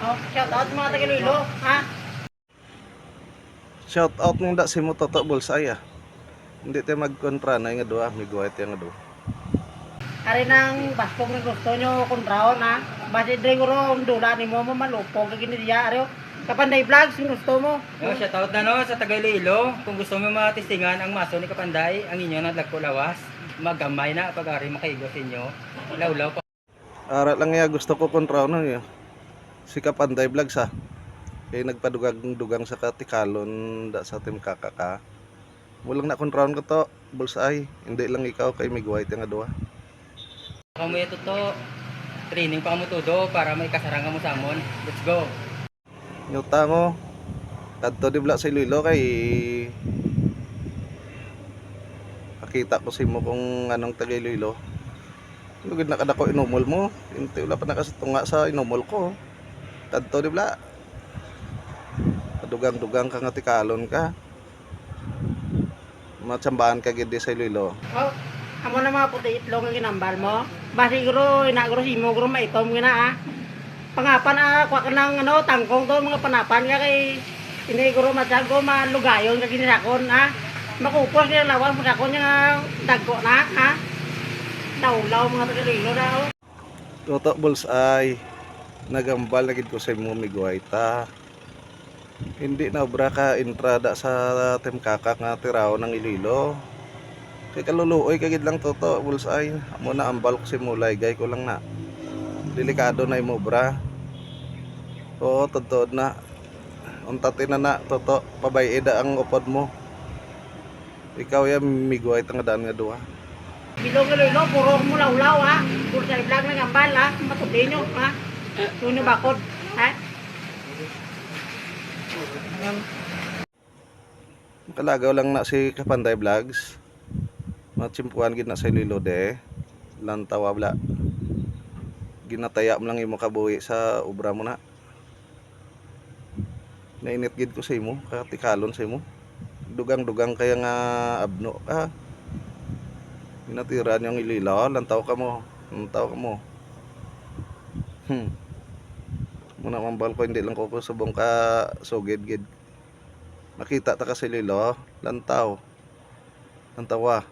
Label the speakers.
Speaker 1: Oh, shout out mga taga Iloilo, ha?
Speaker 2: Shout out mong da si mo toto bulsay ah. Hindi tayo magkontra na nga duha, may guwait nga duha.
Speaker 1: Ari nang baskong nga gusto nyo kontraon, ha? Basi dre guro dula ni mo malupong kagini diya ari. Kapanday vlogs yung gusto mo.
Speaker 3: Yo, shoutout na no sa taga Iloilo. Kung gusto mo matistingan ang maso ni Kapanday, ang inyo na dagko lawas, magamay na pag-ari makaigo sa inyo. Lawlaw pa.
Speaker 2: Ara lang nga gusto ko kontra na ya. Si Kapanday Vlogs ah. Kaya nagpadugang-dugang sa katikalon da sa Team Kakaka. Mulang na kontraon ko to, bulsay. Hindi lang ikaw kay may guwait nga duha.
Speaker 3: Kamo ito to. Training pa mo todo para may kasaranga mo sa amon. Let's go.
Speaker 2: Nyuta mo. Kadto di vlog sa Iloilo kay pakita ko si mo kung anong taga Iloilo. Lugid na kada ko inumol mo. Hindi wala pa nakasitunga sa inumol ko. Kadto di vlog. Dugang-dugang ka nga tikalon ka. Matsambahan ka gid sa Iloilo.
Speaker 1: Oh, amo na mga puti itlog nga ginambal mo. Basi guro inagro simo guro maitom gina, ha? Pangapan kwa ka ng ano, tangkong to mga panapan nga kay ini guro matyago malugayon ka ginisakon, ha? Makupos nga lawas masakon nga dagko na, ha? Daulaw mga taga Iloilo na, oh.
Speaker 2: Toto bulsay. Nagambal na gid ko sa imo miguayta. Hindi na obra ka entrada sa Team Kakak nga tiraw ng Iloilo. Kay kaluluoy kagid lang toto bulsay. Amo na ambal ko si mulay gay ko lang na. Delikado na imo obra. Oo, totoo na. Untatin na toto pabayida ang upod mo. Ikaw ya miguay nga daan nga duha.
Speaker 1: Bilong Iloilo, puro mo lawlaw, ha? Puro sa vlog na gambal, ha? Matuloy nyo, ha? Tuno bakod, ha?
Speaker 2: Kalagaw lang na si Kapanday Vlogs. Matsimpuan gid na sa Iloilo de. Lantaw wala. Ginataya mo lang imo kabuhi sa obra mo na. Nainit gid ko sa imo, katikalon sa imo. Dugang-dugang kaya nga abno ka. Ginatiran yung Iloilo, lantaw ka mo. Lantaw ka mo. Muna mambal ko hindi lang ko subong ka sugid gid. Nakita ta ka sa Iloilo, lantaw. Lantawa.